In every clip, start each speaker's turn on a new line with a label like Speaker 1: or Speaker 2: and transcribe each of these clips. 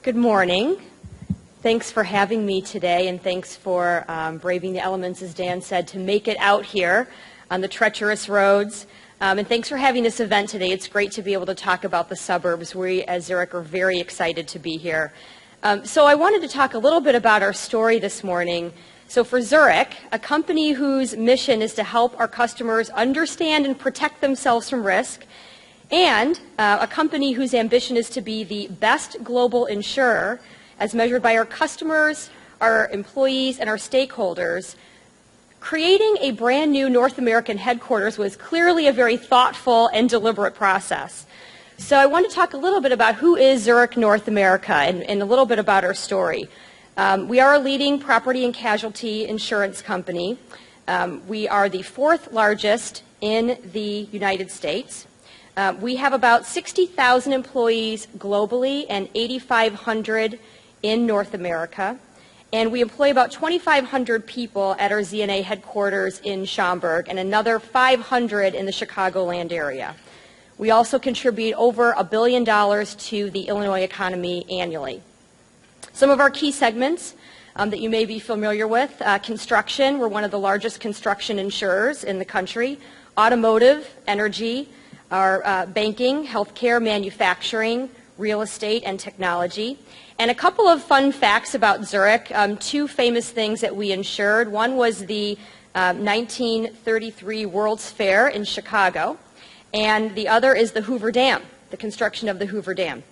Speaker 1: Good morning. Thanks for having me today, and thanks for braving the elements, as Dan said, to make it out here on the treacherous roads. And thanks for having this event today. It's great to be able to talk about the suburbs. We, as Zurich, are very excited to be here. So I wanted to talk a little bit about our story this morning. So for Zurich, a company whose mission is to help our customers understand and protect themselves from risk, and a company whose ambition is to be the best global insurer as measured by our customers, our employees, and our stakeholders, creating a brand new North American headquarters was clearly a very thoughtful and deliberate process. So I want to talk a little bit about who is Zurich North America and a little bit about our story. We are a leading property and casualty insurance company. We are the fourth largest in the United States. We have about 60,000 employees globally and 8,500 in North America. And we employ about 2,500 people at our ZNA headquarters in Schaumburg and another 500 in the Chicagoland area. We also contribute over $1 billion to the Illinois economy annually. Some of our key segments that you may be familiar with, construction, we're one of the largest construction insurers in the country, automotive, energy, our banking, healthcare, manufacturing, real estate, and technology. And a couple of fun facts about Zurich, two famous things that we insured. One was the 1933 World's Fair in Chicago, and the other is the Hoover Dam, the construction of the Hoover Dam.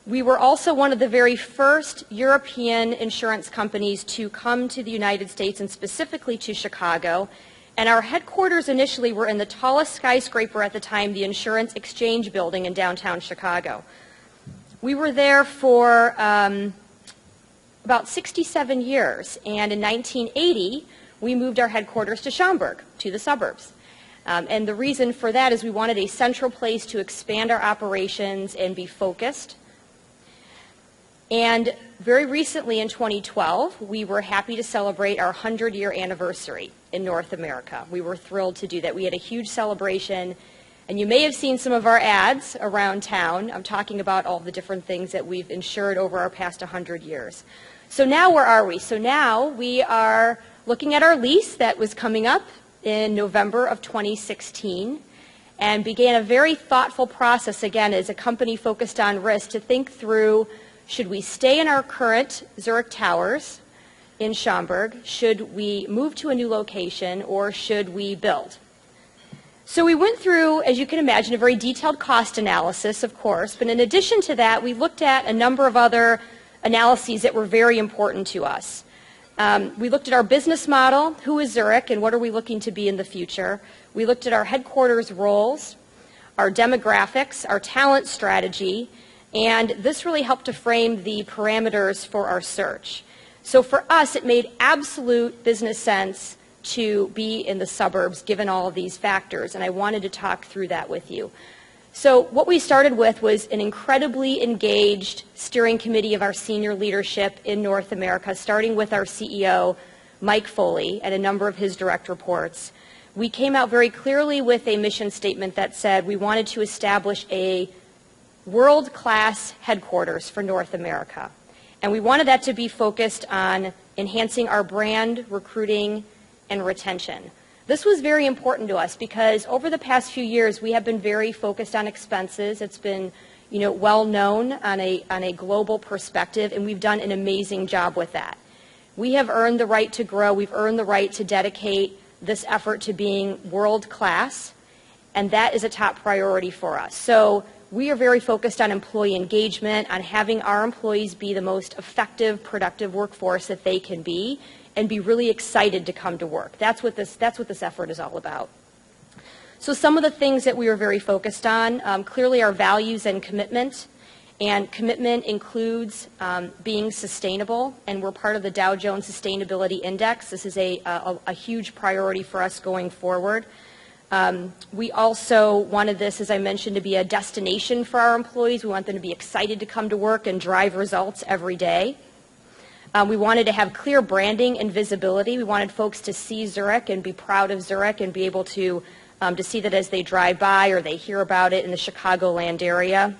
Speaker 1: We were also one of the very first European insurance companies to come to the United States, and specifically to Chicago. And our headquarters initially were in the tallest skyscraper at the time, the Insurance Exchange Building in downtown Chicago. We were there for about 67 years, and in 1980, we moved our headquarters to Schaumburg, to the suburbs. And the reason for that is we wanted a central place to expand our operations and be focused. And very recently in 2012, we were happy to celebrate our 100-year anniversary in North America. We were thrilled to do that. We had a huge celebration, and you may have seen some of our ads around town. I'm talking about all the different things that we've insured over our past 100 years. So now where are we? So now we are looking at our lease that was coming up in November of 2016 and began a very thoughtful process, again, as a company focused on risk, to think through, should we stay in our current Zurich towers in Schaumburg? Should we move to a new location, or should we build? So we went through, as you can imagine, a very detailed cost analysis, of course, but in addition to that, we looked at a number of other analyses that were very important to us. We looked at our business model, who is Zurich, and what are we looking to be in the future. We looked at our headquarters roles, our demographics, our talent strategy, and this really helped to frame the parameters for our search. So for us, it made absolute business sense to be in the suburbs, given all of these factors, and I wanted to talk through that with you. So what we started with was an incredibly engaged steering committee of our senior leadership in North America, starting with our CEO, Mike Foley, and a number of his direct reports. We came out very clearly with a mission statement that said we wanted to establish a world-class headquarters for North America. And we wanted that to be focused on enhancing our brand, recruiting, and retention. This was very important to us because over the past few years, we have been very focused on expenses. It's been, well known on a global perspective, and we've done an amazing job with that. We have earned the right to grow. We've earned the right to dedicate this effort to being world-class, and that is a top priority for us. So we are very focused on employee engagement, on having our employees be the most effective, productive workforce that they can be, and be really excited to come to work. That's what this effort is all about. So some of the things that we were very focused on, clearly our values and commitment. And commitment includes being sustainable, and we're part of the Dow Jones Sustainability Index. This is a huge priority for us going forward. We also wanted this, as I mentioned, to be a destination for our employees. We want them to be excited to come to work and drive results every day. We wanted to have clear branding and visibility. We wanted folks to see Zurich and be proud of Zurich and be able to see that as they drive by or they hear about it in the Chicagoland area.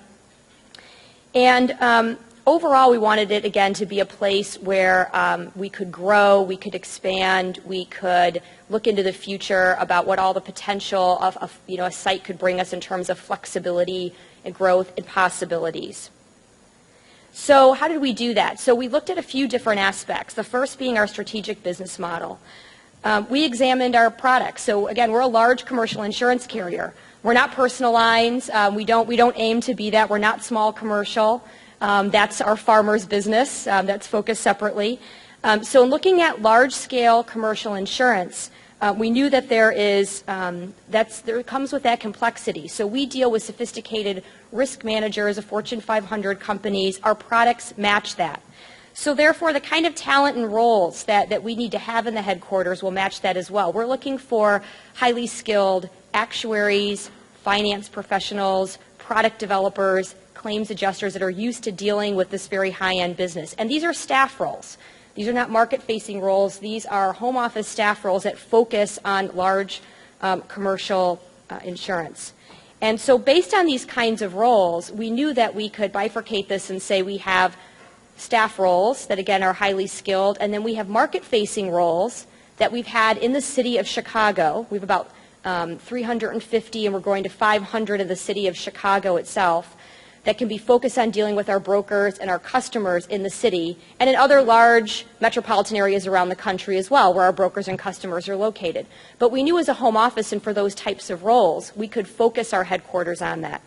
Speaker 1: And overall, we wanted it, again, to be a place where we could grow, we could expand, we could look into the future about what all the potential of a site could bring us in terms of flexibility and growth and possibilities. So how did we do that? So we looked at a few different aspects, the first being our strategic business model. We examined our products. So again, we're a large commercial insurance carrier. We're not personal lines. We don't aim to be that. We're not small commercial. That's our farmer's business. That's focused separately. So in looking at large-scale commercial insurance, we knew that there comes with that complexity. So we deal with sophisticated risk managers of Fortune 500 companies. Our products match that. So therefore, the kind of talent and roles that we need to have in the headquarters will match that as well. We're looking for highly skilled actuaries, finance professionals, product developers, claims adjusters that are used to dealing with this very high-end business. And these are staff roles. These are not market-facing roles. These are home office staff roles that focus on large commercial insurance. And so based on these kinds of roles, we knew that we could bifurcate this and say we have staff roles that, again, are highly skilled, and then we have market-facing roles that we've had in the city of Chicago. We have about 350, and we're going to 500 in the city of Chicago itself, that can be focused on dealing with our brokers and our customers in the city and in other large metropolitan areas around the country as well, where our brokers and customers are located. But we knew as a home office and for those types of roles, we could focus our headquarters on that.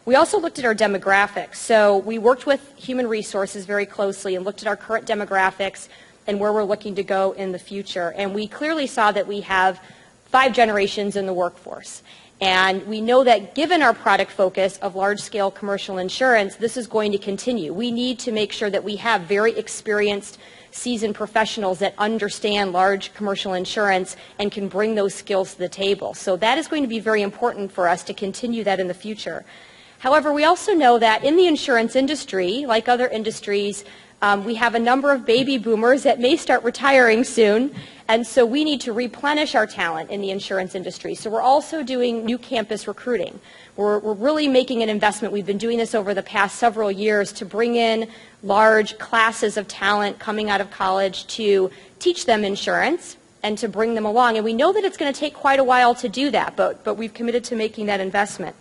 Speaker 1: We also looked at our demographics. So we worked with human resources very closely and looked at our current demographics and where we're looking to go in the future. And we clearly saw that we have 5 generations in the workforce. And we know that given our product focus of large-scale commercial insurance, this is going to continue. We need to make sure that we have very experienced, seasoned professionals that understand large commercial insurance and can bring those skills to the table. So that is going to be very important for us to continue that in the future. However, we also know that in the insurance industry, like other industries, we have a number of baby boomers that may start retiring soon, and so we need to replenish our talent in the insurance industry. So we're also doing new campus recruiting. We're really making an investment. We've been doing this over the past several years to bring in large classes of talent coming out of college to teach them insurance and to bring them along. And we know that it's going to take quite a while to do that, but we've committed to making that investment.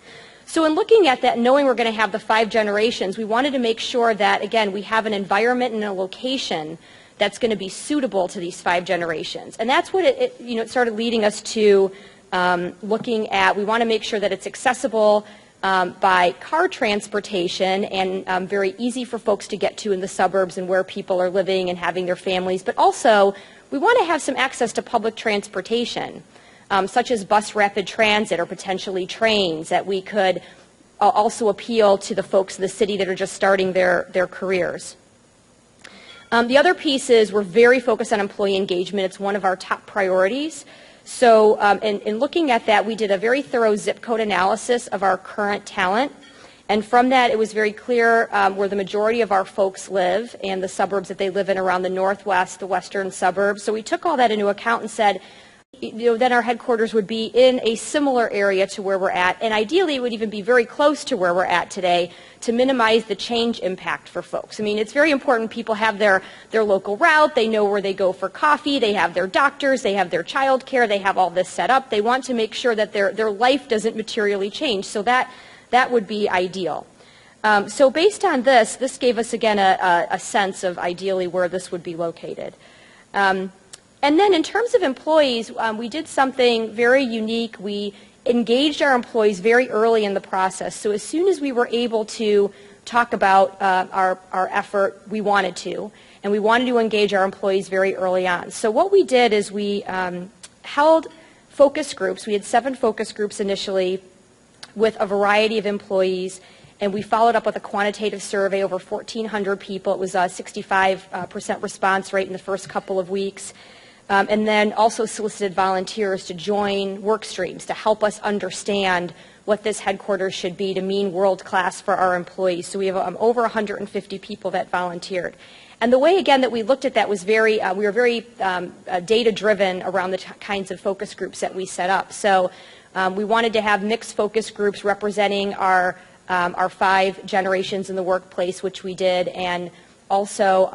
Speaker 1: So in looking at that, knowing we're going to have the 5 generations, we wanted to make sure that, again, we have an environment and a location that's going to be suitable to these 5 generations. And that's what it started leading us to looking at. We want to make sure that it's accessible by car transportation and very easy for folks to get to in the suburbs and where people are living and having their families. But also, we want to have some access to public transportation. Such as bus rapid transit or potentially trains that we could also appeal to the folks in the city that are just starting their careers. The other piece is we're very focused on employee engagement. It's one of our top priorities. So in looking at that, we did a very thorough zip code analysis of our current talent. And from that, it was very clear where the majority of our folks live and the suburbs that they live in around the northwest, the western suburbs. So we took all that into account and said, then our headquarters would be in a similar area to where we're at, and ideally it would even be very close to where we're at today to minimize the change impact for folks. I mean, it's very important people have their local route, they know where they go for coffee, they have their doctors, they have their child care, they have all this set up. They want to make sure that their life doesn't materially change, so that would be ideal. So based on this gave us, again, a sense of ideally where this would be located. And then in terms of employees, we did something very unique. We engaged our employees very early in the process. So as soon as we were able to talk about our effort, we wanted to. And we wanted to engage our employees very early on. So what we did is we held focus groups. We had 7 focus groups initially with a variety of employees. And we followed up with a quantitative survey, over 1,400 people. It was a 65% response rate in the first couple of weeks. And then also solicited volunteers to join work streams to help us understand what this headquarters should be to mean world-class for our employees. So we have over 150 people that volunteered. And the way, again, that we looked at that was we were very data-driven around the kinds of focus groups that we set up. So we wanted to have mixed focus groups representing our our 5 generations in the workplace, which we did, and also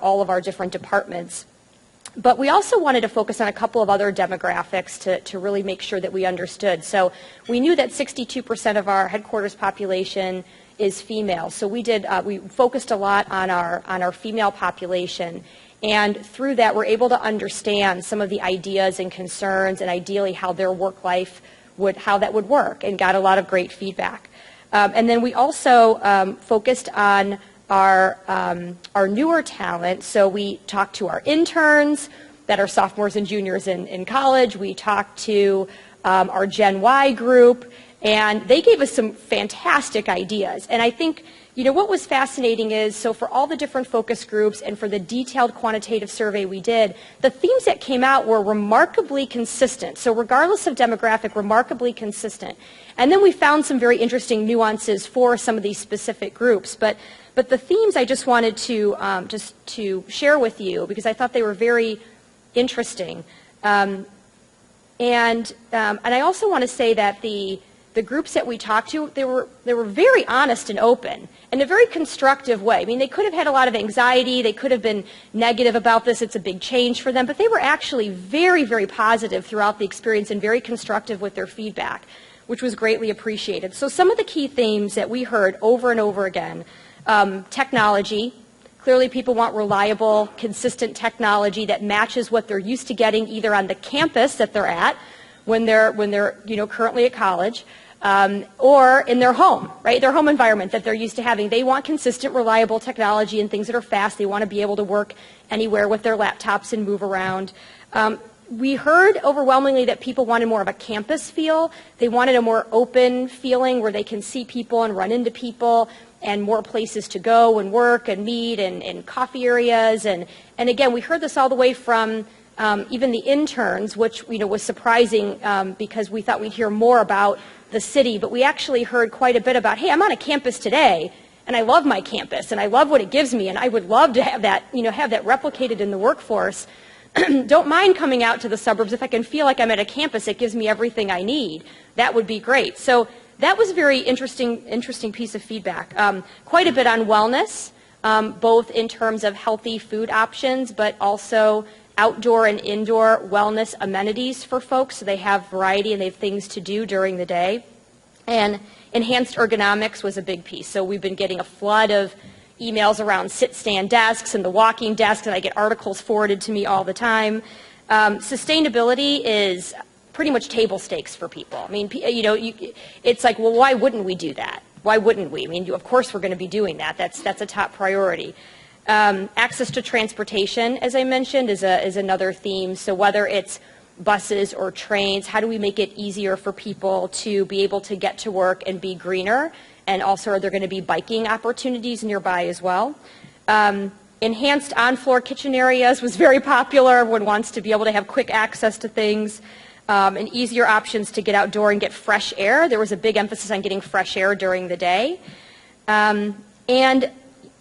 Speaker 1: all of our different departments. But we also wanted to focus on a couple of other demographics to really make sure that we understood. So we knew that 62% of our headquarters population is female. So we focused a lot on our female population. And through that, we're able to understand some of the ideas and concerns and ideally how their work life how that would work, and got a lot of great feedback. And then we also focused on our newer talent. So we talked to our interns that are sophomores and juniors in college. We talked to our Gen Y group, and they gave us some fantastic ideas. And I think, what was fascinating is, so for all the different focus groups and for the detailed quantitative survey we did, the themes that came out were remarkably consistent. So regardless of demographic, remarkably consistent. And then we found some very interesting nuances for some of these specific groups. But the themes I just wanted to share with you, because I thought they were very interesting. And I also want to say that the groups that we talked to, they were very honest and open in a very constructive way. I mean, they could have had a lot of anxiety. They could have been negative about this. It's a big change for them. But they were actually very, very positive throughout the experience and very constructive with their feedback, which was greatly appreciated. So some of the key themes that we heard over and over again, technology. Clearly, people want reliable, consistent technology that matches what they're used to getting either on the campus that they're at when they're currently at college, or in their home, right? Their home environment that they're used to having. They want consistent, reliable technology and things that are fast. They want to be able to work anywhere with their laptops and move around. We heard overwhelmingly that people wanted more of a campus feel. They wanted a more open feeling where they can see people and run into people, and more places to go and work and meet, and coffee areas. And again, we heard this all the way from even the interns, which was surprising because we thought we'd hear more about the city, but we actually heard quite a bit about, hey, I'm on a campus today, and I love my campus, and I love what it gives me, and I would love to have that, have that replicated in the workforce. Don't mind coming out to the suburbs if I can feel like I'm at a campus that gives me everything I need. That would be great. So that was a very interesting piece of feedback. Quite a bit on wellness, both in terms of healthy food options, but also outdoor and indoor wellness amenities for folks, so they have variety and they have things to do during the day. And enhanced ergonomics was a big piece. So we've been getting a flood of emails around sit-stand desks and the walking desks, and I get articles forwarded to me all the time. Sustainability is pretty much table stakes for people. I mean, it's like, well, why wouldn't we do that? Why wouldn't we? I mean, of course we're going to be doing that. That's a top priority. Access to transportation, as I mentioned, is another theme. So whether it's buses or trains, how do we make it easier for people to be able to get to work and be greener? And also, are there going to be biking opportunities nearby as well? Enhanced on-floor kitchen areas was very popular. Everyone wants to be able to have quick access to things. And easier options to get outdoor and get fresh air. There was a big emphasis on getting fresh air during the day. And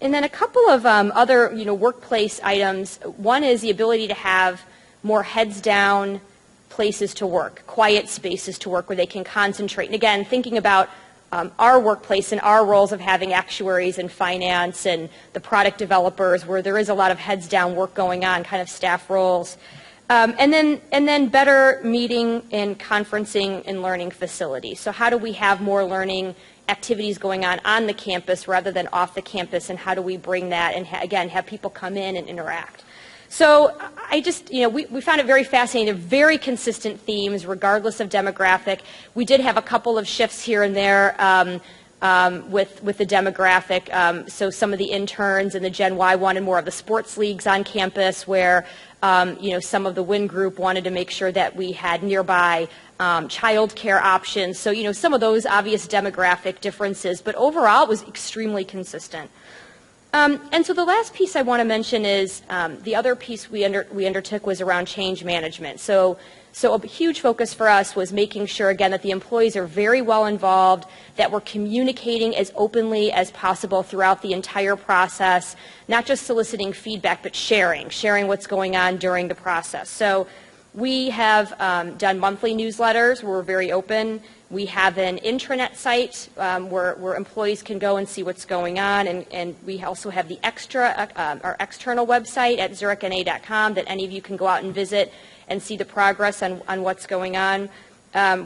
Speaker 1: then a couple of other, workplace items. One is the ability to have more heads-down places to work, quiet spaces to work where they can concentrate. And again, thinking about our workplace and our roles of having actuaries and finance and the product developers, where there is a lot of heads-down work going on, kind of staff roles. And then better meeting and conferencing and learning facilities. So how do we have more learning activities going on the campus rather than off the campus, and how do we bring that and, again, have people come in and interact? So I just, we found it very fascinating. They're very consistent themes regardless of demographic. We did have a couple of shifts here and there with the demographic. So some of the interns and the Gen Y wanted more of the sports leagues on campus, where some of the WIN group wanted to make sure that we had nearby child care options. So, some of those obvious demographic differences, but overall it was extremely consistent. And so the last piece I want to mention is the other piece we undertook was around change management. So a huge focus for us was making sure, again, that the employees are very well involved, that we're communicating as openly as possible throughout the entire process, not just soliciting feedback, but sharing what's going on during the process. So We have done monthly newsletters. We're very open. We have an intranet site where employees can go and see what's going on, and we also have the our external website at zurichna.com that any of you can go out and visit and see the progress on what's going on.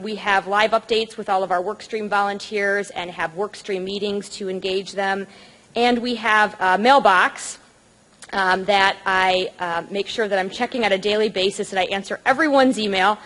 Speaker 1: We have live updates with all of our workstream volunteers and have workstream meetings to engage them. And we have a mailbox that I make sure that I'm checking on a daily basis, and I answer everyone's email.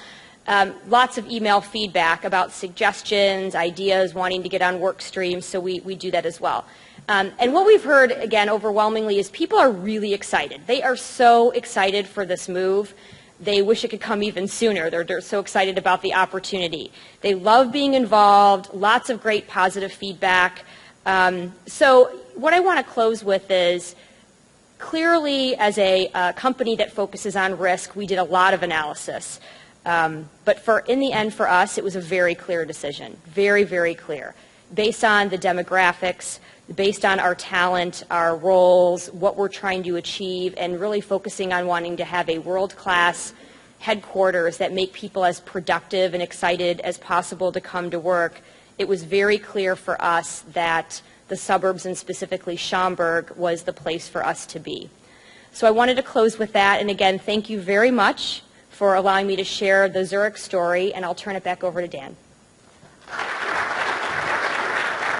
Speaker 1: Lots of email feedback about suggestions, ideas, wanting to get on work streams, so we do that as well. And what we've heard, again, overwhelmingly, is people are really excited. They are so excited for this move. They wish it could come even sooner. They're so excited about the opportunity. They love being involved, lots of great positive feedback. So what I want to close with is, clearly, as a company that focuses on risk, we did a lot of analysis. But in the end, for us, it was a very clear decision, very, very clear, based on the demographics, based on our talent, our roles, what we're trying to achieve, and really focusing on wanting to have a world-class headquarters that make people as productive and excited as possible to come to work. It was very clear for us that the suburbs, and specifically Schaumburg, was the place for us to be. So I wanted to close with that, and again, thank you very much for allowing me to share the Zurich story, and I'll turn it back over to Dan.